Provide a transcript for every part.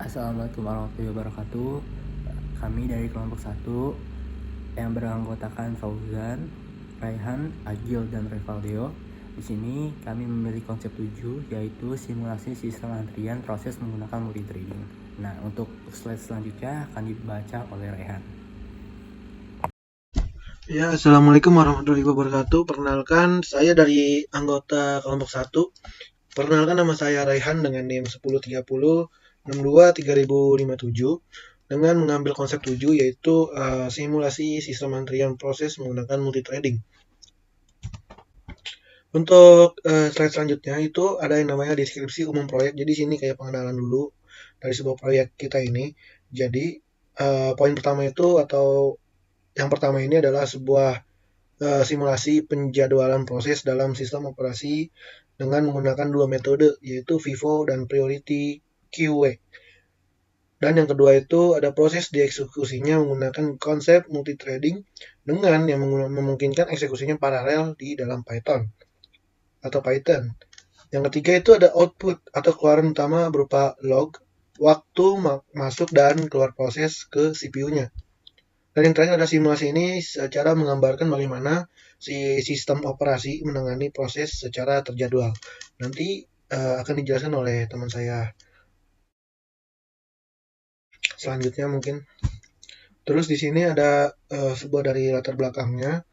Assalamualaikum warahmatullahi wabarakatuh. Kami dari kelompok 1 yang beranggotakan Fauzan, Raihan, Agil, dan Revaldio. Di sini kami memilih konsep 7, yaitu simulasi sistem antrian proses menggunakan multi trading. Nah, untuk slide selanjutnya akan dibaca oleh Raihan. Ya, Assalamualaikum warahmatullahi wabarakatuh. Perkenalkan, saya dari anggota kelompok 1. Perkenalkan, nama saya Raihan dengan NIM 1030623057 dengan mengambil konsep 7 yaitu simulasi sistem antrian proses menggunakan multi trading. Untuk slide selanjutnya itu ada yang namanya deskripsi umum proyek. Jadi sini kayak pengenalan dulu dari sebuah proyek kita ini. Jadi poin pertama itu atau yang pertama ini adalah sebuah simulasi penjadwalan proses dalam sistem operasi dengan menggunakan dua metode, yaitu FIFO dan Priority QE. Dan yang kedua itu ada proses dieksekusinya menggunakan konsep multithreading dengan yang memungkinkan eksekusinya paralel di dalam Python atau Python. Yang ketiga itu ada output atau keluaran utama berupa log, waktu masuk dan keluar proses ke CPU-nya. Dan yang terakhir ada simulasi ini secara menggambarkan bagaimana si sistem operasi menangani proses secara terjadwal. Nanti akan dijelaskan oleh teman saya selanjutnya mungkin. Terus di sini ada sebuah dari latar belakangnya.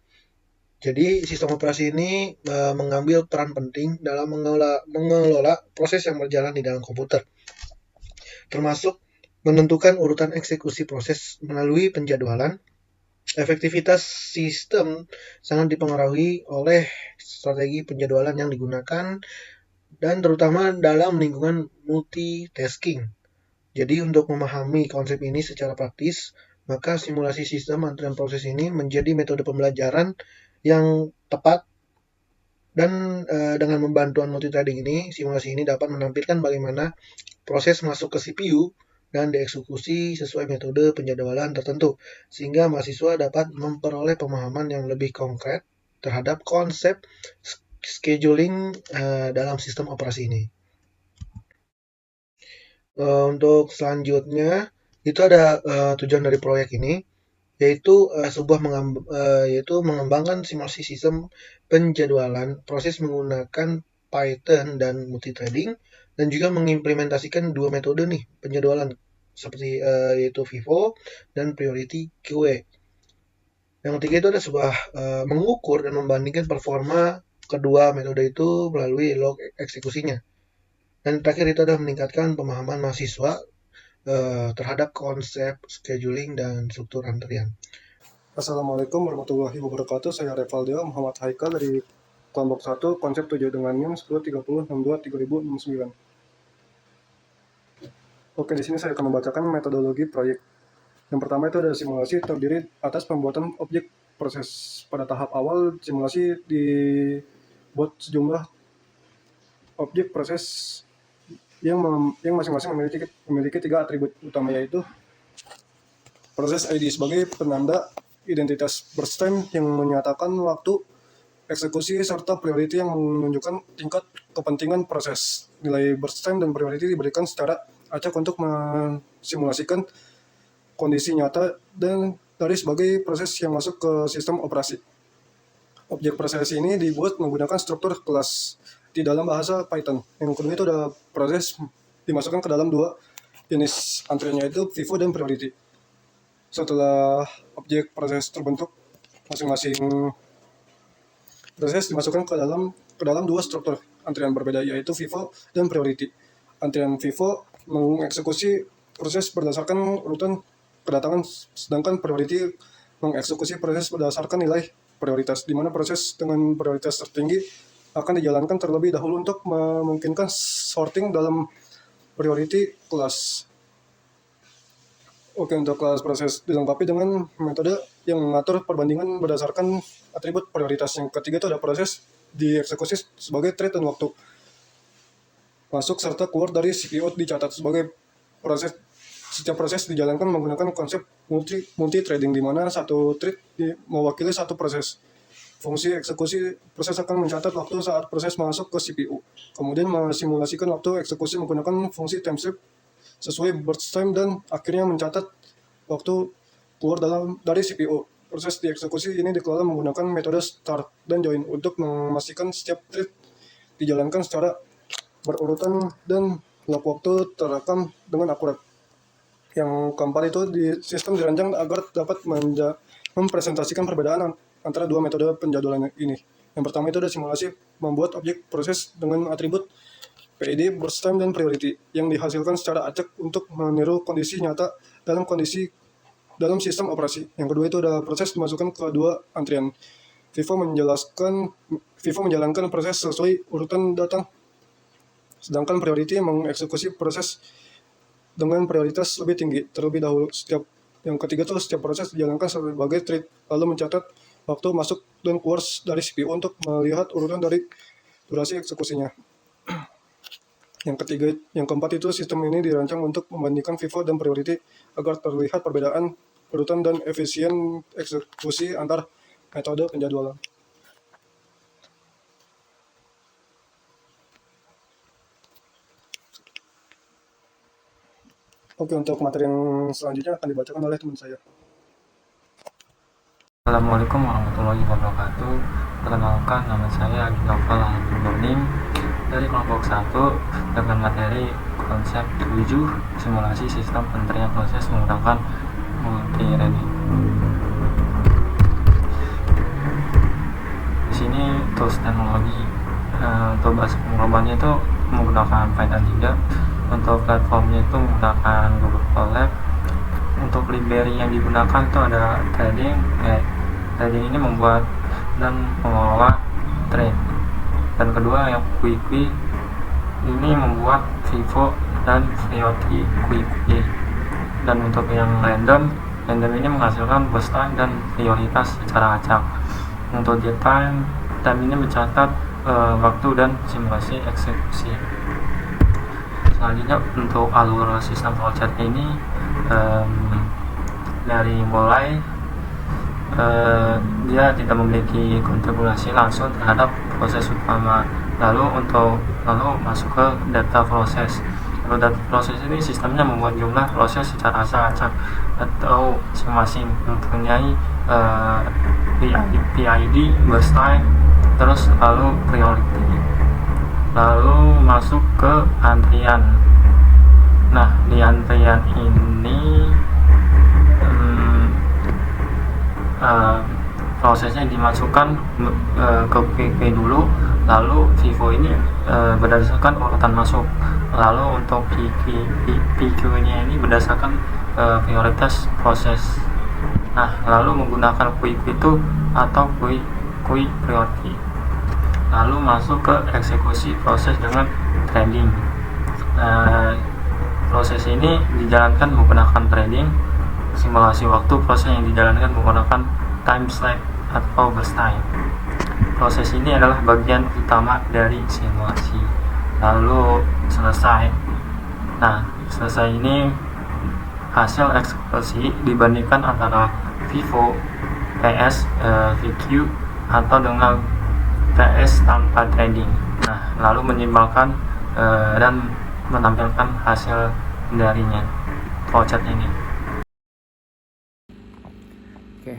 Jadi sistem operasi ini mengambil peran penting dalam mengelola proses yang berjalan di dalam komputer, termasuk menentukan urutan eksekusi proses melalui penjadwalan. Efektivitas sistem sangat dipengaruhi oleh strategi penjadwalan yang digunakan dan terutama dalam lingkungan multitasking. Jadi untuk memahami konsep ini secara praktis, maka simulasi sistem antrian proses ini menjadi metode pembelajaran yang tepat dan dengan membantuan multithreading ini, simulasi ini dapat menampilkan bagaimana proses masuk ke CPU dan dieksekusi sesuai metode penjadwalan tertentu, sehingga mahasiswa dapat memperoleh pemahaman yang lebih konkret terhadap konsep scheduling dalam sistem operasi ini. Untuk selanjutnya, itu ada tujuan dari proyek ini, yaitu yaitu mengembangkan simulasi sistem penjadwalan proses menggunakan Python dan multithreading, dan juga mengimplementasikan dua metode nih penjadwalan seperti yaitu FIFO dan Priority QE. Yang ketiga itu ada sebuah mengukur dan membandingkan performa kedua metode itu melalui log eksekusinya. Dan terakhir itu adalah meningkatkan pemahaman mahasiswa terhadap konsep scheduling dan struktur antrian. Assalamualaikum warahmatullahi wabarakatuh. Saya Revaldio Muhammad Haikal dari kelompok 1, konsep 7 dengan NIM 1030623069. Oke, di sini saya akan membacakan metodologi proyek. Yang pertama itu ada simulasi terdiri atas pembuatan objek proses. Pada tahap awal, simulasi dibuat sejumlah objek proses yang masing-masing memiliki 3 atribut utama, yaitu proses ID sebagai penanda identitas, burst time yang menyatakan waktu eksekusi, serta priority yang menunjukkan tingkat kepentingan proses. Nilai burst time dan priority diberikan secara acak untuk mensimulasikan kondisi nyata dan dari sebagai proses yang masuk ke sistem operasi. Objek proses ini dibuat menggunakan struktur kelas di dalam bahasa Python. Yang kedua itu ada proses dimasukkan ke dalam dua jenis antriannya, itu FIFO dan priority. Setelah objek proses terbentuk, masing-masing proses dimasukkan ke dalam dua struktur antrian berbeda, yaitu FIFO dan priority. Antrian FIFO mengeksekusi proses berdasarkan urutan kedatangan, sedangkan priority mengeksekusi proses berdasarkan nilai prioritas, di mana proses dengan prioritas tertinggi akan dijalankan terlebih dahulu untuk memungkinkan sorting dalam priority class. Oke, untuk kelas proses dilengkapi dengan metode yang mengatur perbandingan berdasarkan atribut prioritas. Yang ketiga itu ada proses dieksekusi sebagai thread dan waktu masuk serta keluar dari CPU dicatat sebagai proses. Setiap proses dijalankan menggunakan konsep multi-threading, di mana satu thread mewakili satu proses. Fungsi eksekusi proses akan mencatat waktu saat proses masuk ke CPU, kemudian mensimulasikan waktu eksekusi menggunakan fungsi timestamp sesuai burst time dan akhirnya mencatat waktu keluar dari CPU. Proses dieksekusi ini dikelola menggunakan metode start dan join untuk memastikan setiap thread dijalankan secara berurutan dan log waktu terekam dengan akurat. Yang keempat itu di sistem dirancang agar dapat mempresentasikan perbedaan antara dua metode penjadwalan ini. Yang pertama itu ada simulasi membuat objek proses dengan atribut PID, burst time, dan priority yang dihasilkan secara acak untuk meniru kondisi nyata dalam sistem operasi. Yang kedua itu ada proses dimasukkan ke dua antrian. FIFO menjalankan proses sesuai urutan datang, sedangkan priority mengeksekusi proses dengan prioritas lebih tinggi terlebih dahulu. Yang ketiga itu setiap proses dijalankan sebagai thread, lalu mencatat waktu masuk dan keluar dari CPU untuk melihat urutan dari durasi eksekusinya. Yang keempat itu sistem ini dirancang untuk membandingkan FIFO dan priority agar terlihat perbedaan urutan dan efisien eksekusi antar metode penjadwalan. Oke, untuk materi yang selanjutnya akan dibacakan oleh teman saya. Assalamualaikum warahmatullahi wabarakatuh. Perkenalkan, nama saya Agi Novel Alhamdulillah dari kelompok 1 dengan materi konsep 7 simulasi sistem penterian proses menggunakan multi-threading. Di sini tools teknologi untuk bahasa penggambarannya itu menggunakan Python 3, untuk platformnya itu menggunakan Google Colab. Untuk library yang digunakan itu ada threading. Threading ini membuat dan mengelola thread. Dan kedua yang Quickly ini membuat FIFO dan priority Quickly. Dan untuk yang random ini menghasilkan burst time dan prioritas secara acak. Untuk time ini mencatat waktu dan simulasi eksekusi. Selanjutnya untuk alur sistem flowchart ini dari mulai dia tidak memiliki konfigurasi langsung terhadap proses utama, lalu masuk ke data proses. Kalau data proses ini sistemnya membuat jumlah proses secara acak atau masing-masing mempunyai PID, burst time, terus lalu priority, lalu masuk ke antrian. Nah, di antrian ini prosesnya dimasukkan ke PQ dulu, lalu FIFO ini berdasarkan urutan masuk, lalu untuk PQ nya ini berdasarkan prioritas proses. Nah, lalu menggunakan quick itu atau quick priority, lalu masuk ke eksekusi proses dengan threading. Proses ini dijalankan menggunakan threading. Simulasi waktu proses yang dijalankan menggunakan time slab atau burst time. Proses ini adalah bagian utama dari simulasi. Lalu selesai. Nah, selesai ini hasil eksekusi dibandingkan antara FIFO, PS, VQ atau dengan PS tanpa threading. Nah, lalu menyimpulkan dan menampilkan hasil darinya flowchart ini. Oke,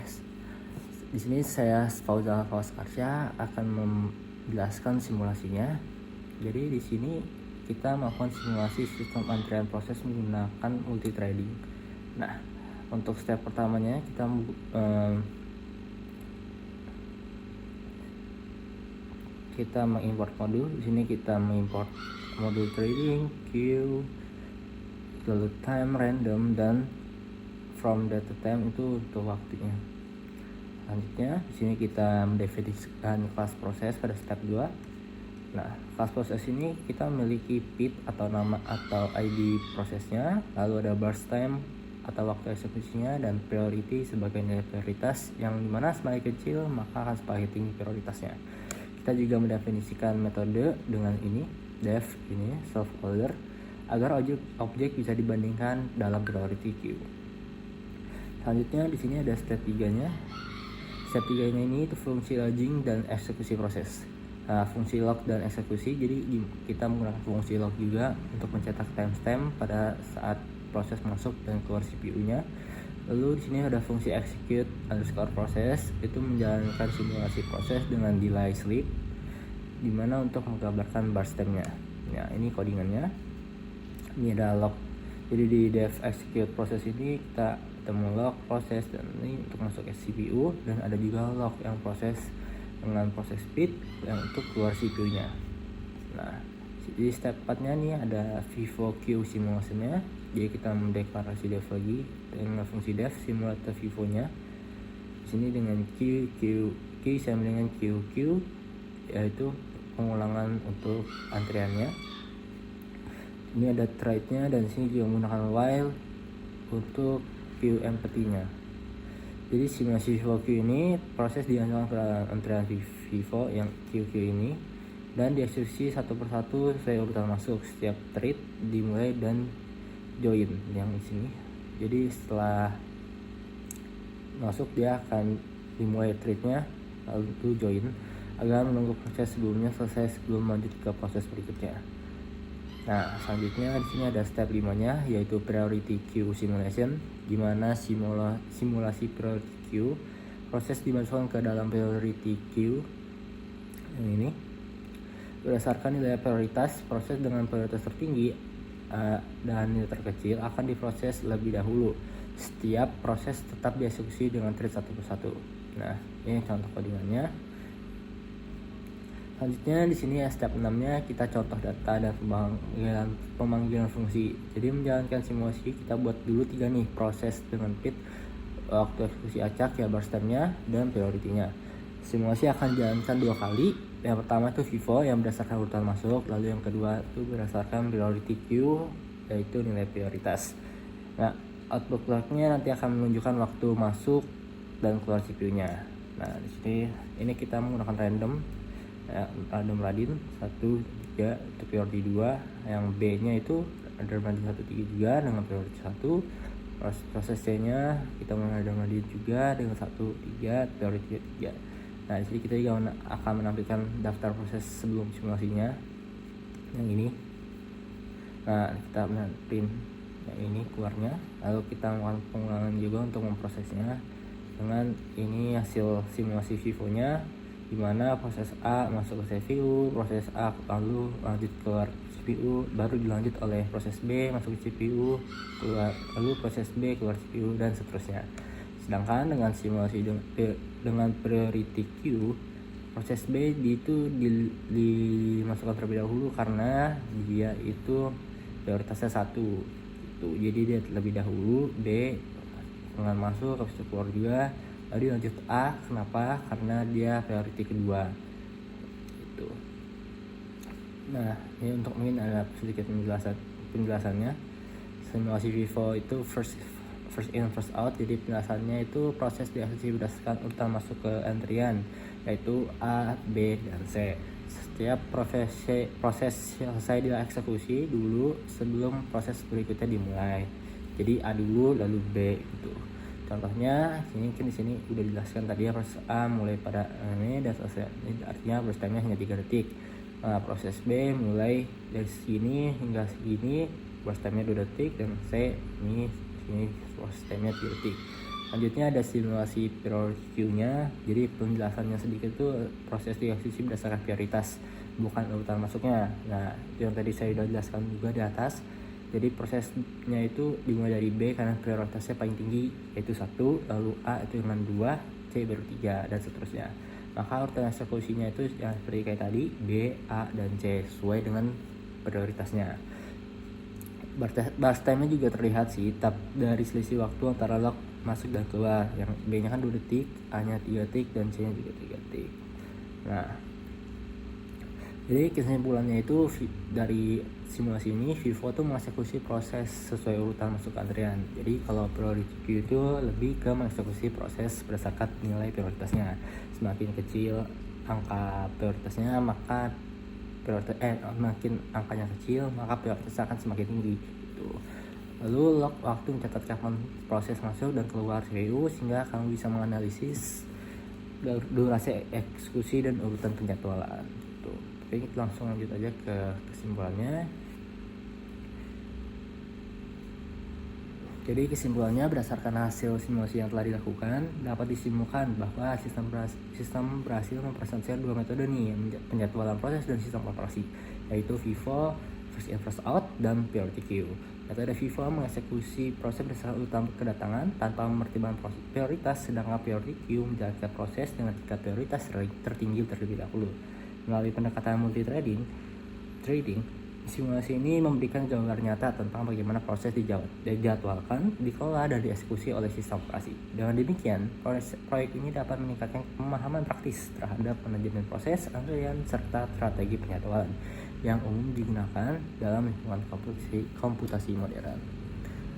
di sini saya Fauzal Fawaskarsya akan menjelaskan simulasinya. Jadi di sini kita melakukan simulasi sistem antrian proses menggunakan multi-threading. Nah, untuk step pertamanya kita mengimport modul. Di sini kita mengimport modul threading, queue, lalu time random, dan from data time itu untuk waktunya. Selanjutnya di sini kita mendefinisikan kelas proses pada step 2. Nah, kelas proses ini kita memiliki PID atau nama atau ID prosesnya, lalu ada burst time atau waktu eksekusinya, dan priority sebagai nilai prioritas yang dimana semakin kecil maka akan semakin tinggi prioritasnya. Kita juga mendefinisikan metode dengan ini, def ini self order, agar objek bisa dibandingkan dalam priority queue. Selanjutnya di sini ada step 3-nya. Step 3-nya ini itu fungsi login dan eksekusi proses. fungsi lock dan eksekusi. Jadi kita menggunakan fungsi lock juga untuk mencetak timestamp pada saat proses masuk dan keluar CPU-nya. Lalu di sini ada fungsi execute underscore process, itu menjalankan simulasi proses dengan delay sleep, dimana untuk menggambarkan burst time-nya. Ya, ini codingannya. Ini ada lock. Jadi di dev execute proses ini kita ketemu lock proses, dan ini untuk masuk ke CPU, dan ada juga lock yang proses dengan proses speed yang untuk keluar CPU-nya. Nah, di step 4-nya nih ada Vivo Q simulasinya. Jadi kita mendeklarasi dev lagi dengan fungsi dev simulator Vivo-nya. Di sini dengan Q sama dengan QQ, yaitu pengulangan untuk antriannya. Ini ada thread-nya, dan di sini juga menggunakan while untuk QMPT-nya. Jadi simulasi Vivo Q ini proses dihasilkan ke antrian Vivo yang QQ ini, dan dieksekusi satu persatu sesuai urutan masuk. Setiap thread dimulai dan join yang di sini. Jadi setelah masuk dia akan dimulai threadnya lalu join agar menunggu proses sebelumnya selesai sebelum lanjut ke proses berikutnya. Nah, selanjutnya di sini ada step 5-nya, yaitu priority queue simulation, di mana simulasi priority queue proses dimasukkan ke dalam priority queue yang ini. Berdasarkan nilai prioritas, proses dengan prioritas tertinggi dan nilai terkecil akan diproses lebih dahulu. Setiap proses tetap dieksekusi dengan thread satu persatu. Nah, ini contoh codingannya. Selanjutnya di sini ya step 6-nya kita contoh data dan pemanggilan fungsi. Jadi menjalankan simulasi kita buat dulu 3 nih proses dengan pit, waktu eksekusi acak ya burst time-nya, dan priority-nya. Simulasi akan dijalankan 2 kali. Yang pertama itu Vivo yang berdasarkan urutan masuk, lalu yang kedua itu berdasarkan priority queue, yaitu nilai prioritas. Nah, output clock-nya nanti akan menunjukkan waktu masuk dan keluar CPU-nya. Nah, di sini ini kita menggunakan random radin 1 3 untuk priority 2, yang B-nya itu random radin 1 3 juga dengan priority 1. Proses C-nya kita menggunakan radin juga dengan 1 3 priority 3. Nah, di sini kita juga akan menampilkan daftar proses sebelum simulasinya yang ini. Nah, kita print yang ini keluarnya, lalu kita melakukan pengulangan juga untuk memprosesnya dengan ini hasil simulasi Vivo-nya, dimana proses A masuk ke CPU, proses A lalu lanjut keluar CPU, baru dilanjut oleh proses B masuk ke CPU, keluar, lalu proses B keluar CPU, dan seterusnya. Sedangkan dengan simulasi dengan priority queue, proses B itu dimasukkan terlebih dahulu karena dia itu prioritasnya 1 gitu. Jadi dia lebih dahulu B dengan masuk, habis itu keluar juga, lalu lanjut A. Kenapa? Karena dia priority kedua gitu. Nah, ini untuk mungkin ada sedikit penjelasannya. Simulasi Vivo itu first in first out. Jadi penjelasannya itu proses dieksekusi berdasarkan urutan masuk ke antrian, yaitu A, B, dan C. Setiap proses selesai dieksekusi dulu sebelum proses berikutnya dimulai. Jadi A dulu lalu B gitu. Contohnya di sini udah dijelaskan tadi ya, proses A mulai pada ini dan selesai. Ini artinya burst time-nya hanya 3 detik. Nah, proses B mulai dari sini hingga segini, burst time-nya 2 detik, dan C ini proses time-nya 3 detik. Selanjutnya ada simulasi priority queue-nya. Jadi penjelasannya sedikit tuh proses dieksekusi berdasarkan prioritas, bukan urutan masuknya. Nah, yang tadi saya sudah jelaskan juga di atas. Jadi prosesnya itu dimulai dari B karena prioritasnya paling tinggi, yaitu 1, lalu A itu dengan 2, C baru 3, dan seterusnya. Maka urutan eksekusinya itu yang seperti kayak tadi, B, A, dan C sesuai dengan prioritasnya. Burst time-nya juga terlihat sih dari selisih waktu antara lock masuk dan keluar. Yang B-nya kan 2 detik, A-nya 3 detik, dan C-nya juga 3 detik. Nah, jadi kesimpulannya itu dari simulasi ini Vivo tuh mengeksekusi proses sesuai urutan masuk antrian. Jadi kalau priority queue itu lebih ke mengeksekusi proses berdasarkan nilai prioritasnya. Semakin kecil angka prioritasnya, maka makin angkanya kecil, maka prioritasnya akan semakin tinggi gitu. Lalu lock waktu mencatat kapan proses masuk dan keluar CPU, sehingga kamu bisa menganalisis durasi eksekusi dan urutan penjadwalan gitu. Oke, kita langsung lanjut aja ke kesimpulannya. Jadi kesimpulannya, berdasarkan hasil simulasi yang telah dilakukan, dapat disimpulkan bahwa sistem berhasil mempresentasikan dua metode nih, penjadwalan proses dan sistem operasi, yaitu FIFO, first in first out, dan priority queue. Metode FIFO mengeksekusi proses berdasarkan urutan kedatangan tanpa mempertimbangkan prioritas, sedangkan priority queue menjalankan proses dengan tingkat prioritas tertinggi terlebih dahulu. Melalui pendekatan multi-threading, simulasi ini memberikan gambaran nyata tentang bagaimana proses dijadwalkan, dikelola, dan dieksekusi oleh sistem operasi. Dengan demikian, proyek ini dapat meningkatkan pemahaman praktis terhadap manajemen proses, anggaran, serta strategi penjadwalan yang umum digunakan dalam lingkungan komputasi modern.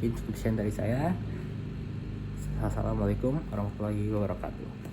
Ini cukup sekian dari saya. Assalamualaikum warahmatullahi wabarakatuh.